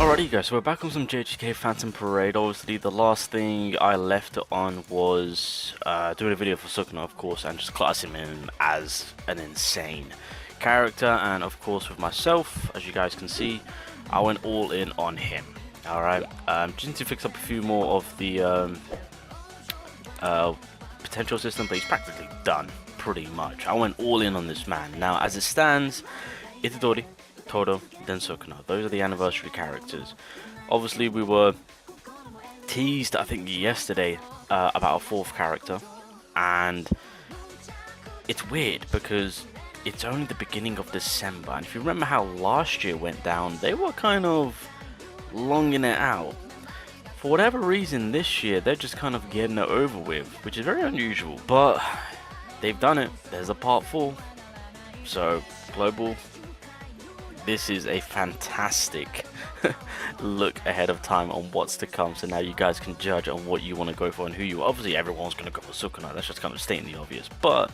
Alrighty guys, so we're back on some JJK Phantom Parade. Obviously the last thing I left it on was doing a video for Sukuna, of course, and just classing him as an insane character. And of course with myself, as you guys can see, I went all in on him. Alright, just need to fix up a few more of the potential system, but he's practically done, pretty much. I went all in on this man. Now as it stands, Itadori, Todo, then Sukuna. Those are the anniversary characters. Obviously we were teased, I think yesterday, about a fourth character, and it's weird because it's only the beginning of December, and if you remember how last year went down, they were kind of longing it out. For whatever reason this year they're just kind of getting it over with, which is very unusual, but they've done it. There's a part 4, so global. This is a fantastic look ahead of time on what's to come, so now you guys can judge on what you want to go for and who you. Obviously everyone's going to go for Sukuna, that's just kind of stating the obvious, but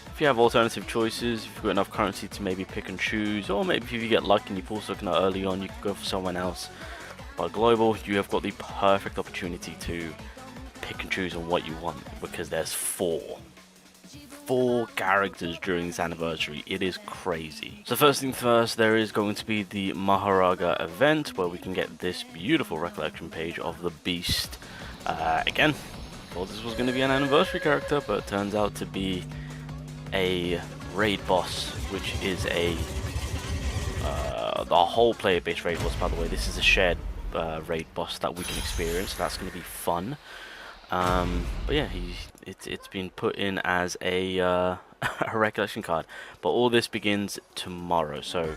if you have alternative choices, if you've got enough currency to maybe pick and choose, or maybe if you get lucky and you pull Sukuna early on, you can go for someone else. But global, you have got the perfect opportunity to pick and choose on what you want, because there's four characters during this anniversary. It is crazy. So first thing first, there is going to be the Maharaga event where we can get this beautiful recollection page of the Beast. Again, thought this was going to be an anniversary character, but it turns out to be a raid boss, which is a the whole player based raid boss. By the way, this is a shared raid boss that we can experience, so that's going to be fun. But yeah, it's been put in as a recollection card. But all this begins tomorrow. So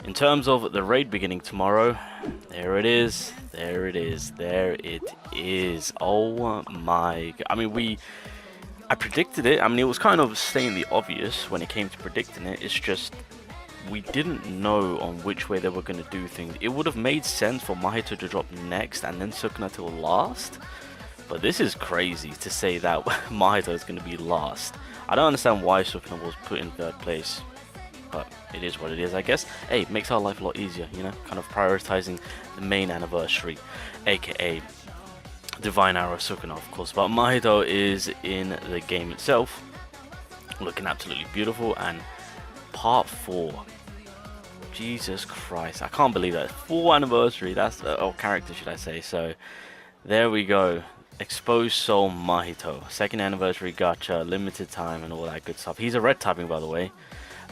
in terms of the raid beginning tomorrow, there it is. There it is. There it is. Oh my god. I mean, I predicted it. I mean, it was kind of stating the obvious when it came to predicting it. It's just we didn't know on which way they were going to do things. It would have made sense for Mahito to drop next and then Sukuna to last. But this is crazy to say that Mahito is going to be last. I don't understand why Sukuna was put in 3rd place, but it is what it is, I guess. Hey, it makes our life a lot easier, you know, kind of prioritizing the main anniversary, aka Divine Arrow Sukuna, of course. But Mahito is in the game itself, looking absolutely beautiful. And part 4, Jesus Christ, I can't believe that. 4th anniversary, that's character, should I say. So there we go. Exposed Soul Mahito, 2nd anniversary gacha, limited time and all that good stuff. He's a red typing, by the way.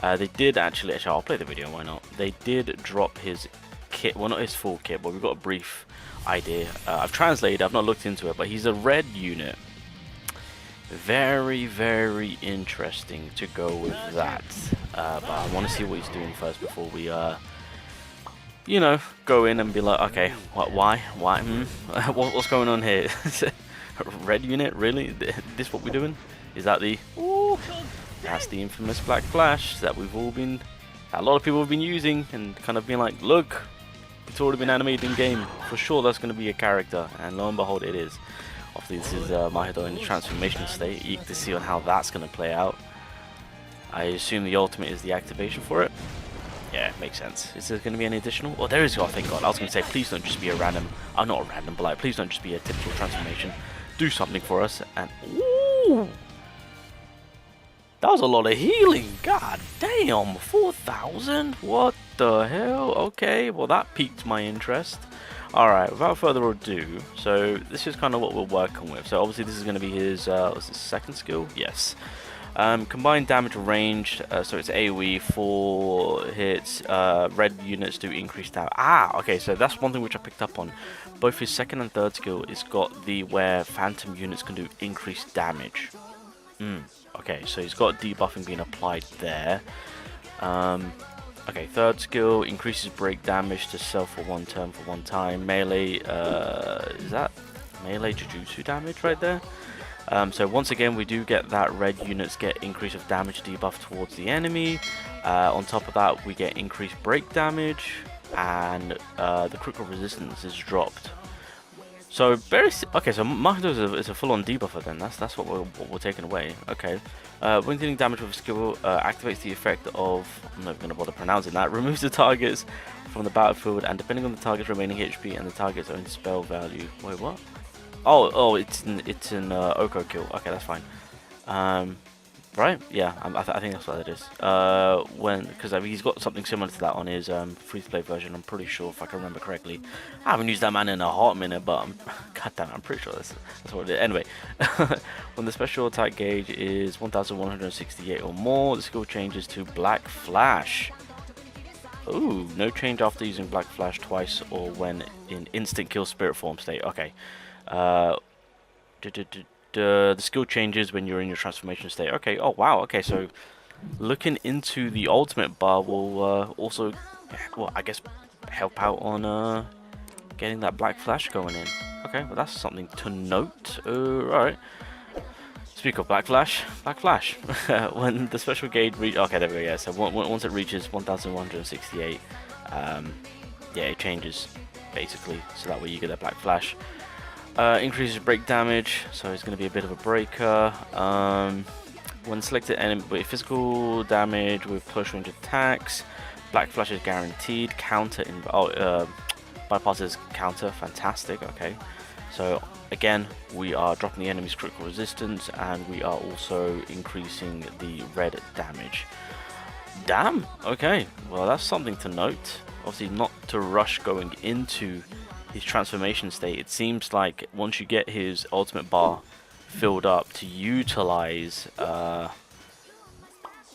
They did actually, I'll play the video, why not? They did drop his kit, well not his full kit, but we've got a brief idea. I've translated, I've not looked into it, but he's a red unit. Very, very interesting to go with that. But I want to see what he's doing first before we you know, go in and be like, okay, why, what's going on here? Red unit, really? This what we're doing? Is that the? Ooh, that's the infamous Black Flash that we've all been, a lot of people have been using and kind of being like, look, it's already been animated in game. For sure, that's going to be a character, and lo and behold, it is. Obviously, this is Mahito in the transformation state. Eager to see on how that's going to play out. I assume the ultimate is the activation for it. Yeah, makes sense. Is there going to be any additional? Oh, there is. Oh, thank God. I was going to say, please don't just be a random. Oh, not a random, but like, please don't just be a typical transformation. Do something for us. And ooh, that was a lot of healing. God damn, 4,000. What the hell? Okay, well that piqued my interest. All right, without further ado, so this is kind of what we're working with. So obviously this is going to be his what's his 2nd skill? Yes. Combined damage range, so it's AoE, 4 hits, red units do increased damage. Okay, so that's one thing which I picked up on. Both his 2nd and 3rd skill is got the where phantom units can do increased damage. Okay, so he's got debuffing being applied there. Okay, 3rd skill increases break damage to self for 1 turn for 1 time. Melee, is that melee Jujutsu damage right there? So once again we do get that red units get increase of damage debuff towards the enemy. On top of that we get increased break damage, and the critical resistance is dropped. So okay. So Mahito is a full-on debuffer then. That's what we're taking away. Okay. When dealing damage with a skill, activates the effect of. I'm not going to bother pronouncing that. Removes the targets from the battlefield, and depending on the target's remaining HP and the target's own spell value. Wait, what? Oh, it's an Oko kill. Okay, that's fine. Right? Yeah, I think that's what it is. Because I mean, he's got something similar to that on his free-to-play version. I'm pretty sure, if I can remember correctly. I haven't used that man in a hot minute, but goddamn, I'm pretty sure that's what it is. Anyway, when the special attack gauge is 1,168 or more, the skill changes to Black Flash. Ooh, no change after using Black Flash twice or when in instant kill spirit form state. Okay. The skill changes when you're in your transformation state. Okay, oh wow, okay, so looking into the ultimate bar will also, well, I guess help out on getting that Black Flash going in. Okay, well that's something to note. Alright. Speak of Black Flash, when the special gauge okay, there we go, yeah, so once it reaches 1,168, yeah, it changes, basically, so that way you get that Black Flash. Increases break damage, so it's going to be a bit of a breaker. When selected enemy with physical damage with close range attacks, Black Flash is guaranteed. Counter in bypasses counter, fantastic. Okay, so again we are dropping the enemy's critical resistance, and we are also increasing the red damage. Damn. Okay, well that's something to note. Obviously, not to rush going into his transformation state. It seems like once you get his ultimate bar filled up, to utilize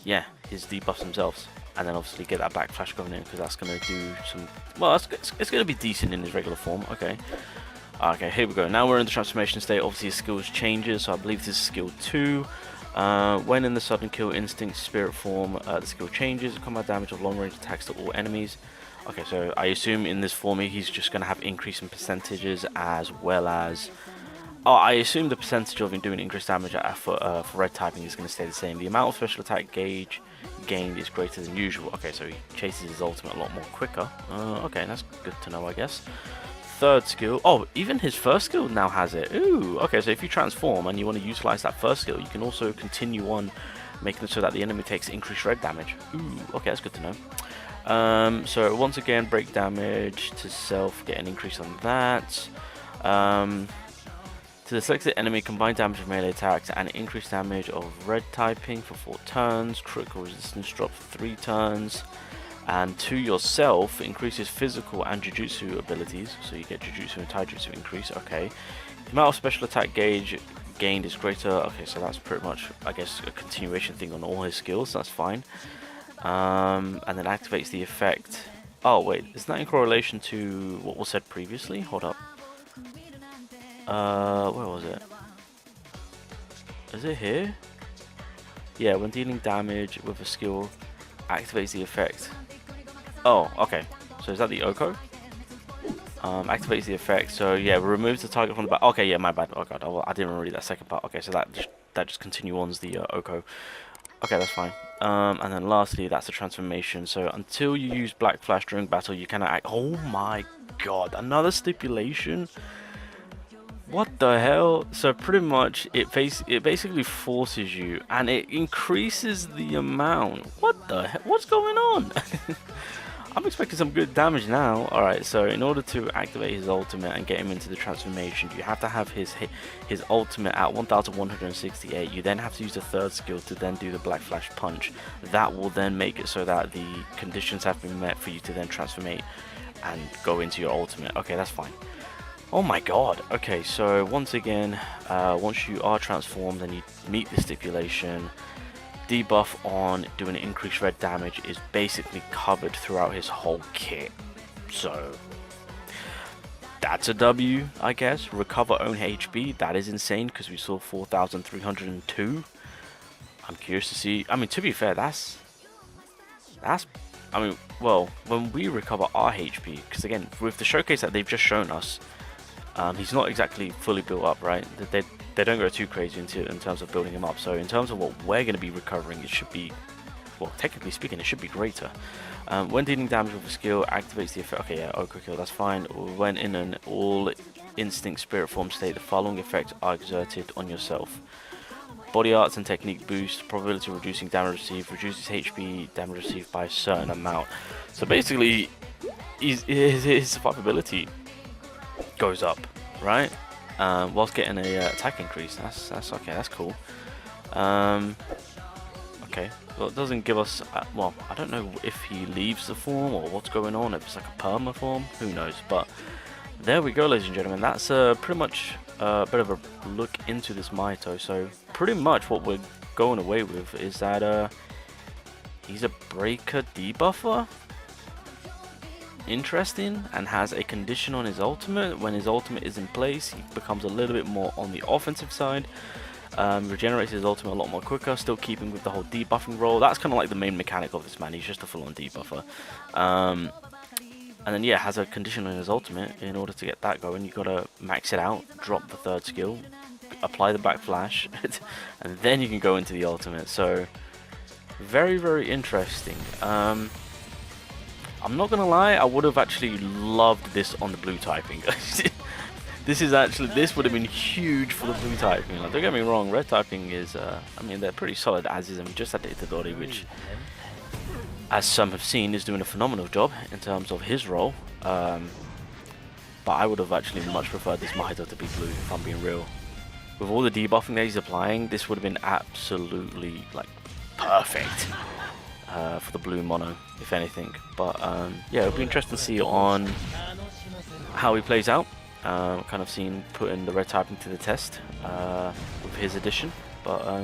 yeah, his debuffs themselves, and then obviously get that Black Flash going in, because that's going to do some, well, it's going to be decent in his regular form. Okay, here we go. Now we're in the transformation state. Obviously his skills changes, so I believe this is skill 2. When in the sudden kill instinct spirit form, the skill changes. Combat damage of long range attacks to all enemies. Okay, so I assume in this form he's just going to have increase in percentages, as well as... Oh, I assume the percentage of him doing increased damage for red typing is going to stay the same. The amount of special attack gauge gained is greater than usual. Okay, so he chases his ultimate a lot more quicker. Okay, that's good to know, I guess. Third skill. Oh, even his first skill now has it. Ooh, okay, so if you transform and you want to utilize that first skill, you can also continue on making it so that the enemy takes increased red damage. Ooh, okay, that's good to know. So once again, break damage to self, get an increase on that. To the selected enemy, combined damage of melee attacks and increased damage of red typing for 4 turns. Critical resistance drop for 3 turns. And to yourself, increases physical and Jujutsu abilities. So you get Jujutsu and Taijutsu increase. Okay. The amount of special attack gauge gained is greater. Okay, so that's pretty much, I guess, a continuation thing on all his skills. That's fine. And then activates the effect. Oh wait, is that in correlation to what was said previously? Hold up. Where was it? Is it here? Yeah, when dealing damage with a skill, activates the effect. Oh, okay. So is that the Oko? Activates the effect. So yeah, removes the target from the back. Okay, yeah, my bad. Oh god, I didn't read that second part. Okay, so that just continues the Oko. Okay, that's fine. And then lastly, that's the transformation. So until you use Black Flash during battle, you cannot act. Oh my god, another stipulation. What the hell? So pretty much it basically forces you, and it increases the amount. What the heck? What's going on? I'm expecting some good damage now. Alright, so in order to activate his ultimate and get him into the transformation, you have to have his ultimate at 1168. You then have to use the third skill to then do the Black Flash punch. That will then make it so that the conditions have been met for you to then transformate and go into your ultimate. Okay, that's fine. Oh my god. Okay, so once again, once you are transformed and you meet the stipulation, debuff on doing increased red damage is basically covered throughout his whole kit. So that's a W, I guess. Recover own HP, that is insane because we saw 4,302. I'm curious to see. I mean, to be fair, that's I mean, well, when we recover our HP, because again, with the showcase that they've just shown us, he's not exactly fully built up, right? They don't go too crazy in terms of building him up. So in terms of what we're going to be recovering, it should be, well, technically speaking, it should be greater. When dealing damage with a skill, activates the effect. Okay, yeah, Oko kill, that's fine. When in an all instinct, spirit form state, the following effects are exerted on yourself. Body arts and technique boost, probability of reducing damage received, reduces HP damage received by a certain amount. So basically, his survivability goes up, right? Whilst getting a attack increase. That's okay. That's cool. Okay. Well, it doesn't give us. Well, I don't know if he leaves the form or what's going on. If it's like a perma form, who knows? But there we go, ladies and gentlemen. That's pretty much a bit of a look into this Mahito. So pretty much what we're going away with is that he's a breaker debuffer. Interesting, and has a condition on his ultimate. When his ultimate is in place, he becomes a little bit more on the offensive side. Regenerates his ultimate a lot more quicker, still keeping with the whole debuffing role. That's kind of like the main mechanic of this man. He's just a full-on debuffer. And then yeah, has a condition on his ultimate. In order to get that going, you gotta max it out, drop the third skill, apply the backflash, and then you can go into the ultimate. So very, very interesting. I'm not gonna lie, I would have actually loved this on the blue typing. This would have been huge for the blue typing. Like, don't get me wrong, red typing is, I mean, they're pretty solid as is. I mean, just had the Itadori, which, as some have seen, is doing a phenomenal job in terms of his role. But I would have actually much preferred this Mahito to be blue, if I'm being real. With all the debuffing that he's applying, this would have been absolutely, like, perfect. For the blue mono, if anything. But yeah, it'll be interesting to see on how he plays out. Kind of seen putting the red typing to the test with his addition. But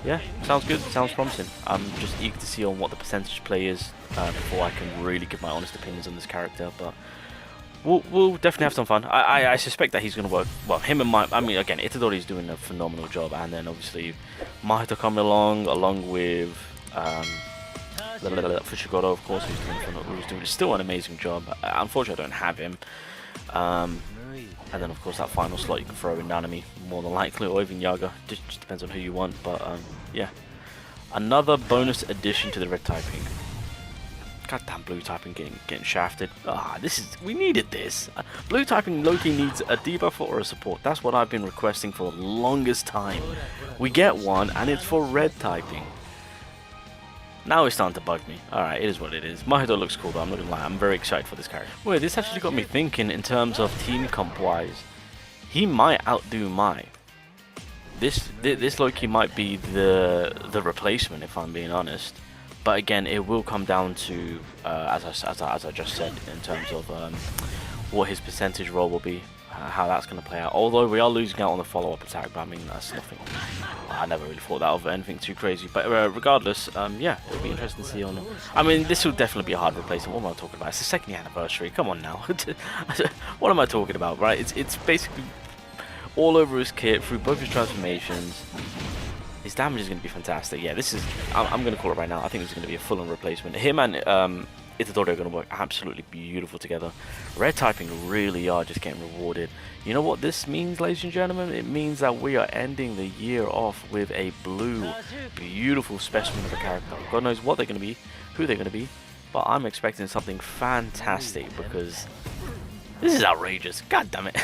yeah, sounds good, sounds promising. I'm just eager to see on what the percentage play is before I can really give my honest opinions on this character. But we'll definitely have some fun. I suspect that he's going to work well. Him and I mean, again, Itadori is doing a phenomenal job, and then obviously Mahito coming along with Fushiguro, of course, who's doing still an amazing job. Unfortunately, I don't have him. And then, of course, that final slot you can throw in ANNI, more than likely, or even Yaga. Just depends on who you want. But yeah, another bonus addition to the red typing. Goddamn blue typing getting shafted. We needed this. Blue typing low-key needs a debuffer or a support. That's what I've been requesting for the longest time. We get one, and it's for red typing. Now it's starting to bug me. Alright, it is what it is. Mahito looks cool though, I'm not gonna lie. I'm very excited for this character. Wait, this actually got me thinking in terms of team comp wise. He might outdo Mai. This low-key might be the replacement, if I'm being honest. But again, it will come down to as I just said, in terms of what his percentage role will be, how that's going to play out. Although we are losing out on the follow-up attack, but I mean, that's nothing. I never really thought that of anything too crazy. But regardless, yeah, it'll be interesting to see on. I mean, this will definitely be a hard replacement. What am I talking about? It's the second year anniversary. Come on now. What am I talking about, right? It's basically all over his kit through both his transformations. His damage is going to be fantastic. Yeah, this is. I'm going to call it right now. I think this is going to be a full-on replacement. Him and Itadori are going to work absolutely beautiful together. Red typing really are just getting rewarded. You know what this means, ladies and gentlemen? It means that we are ending the year off with a blue, beautiful specimen of a character. God knows what they're going to be, who they're going to be, but I'm expecting something fantastic because this is outrageous. God damn it.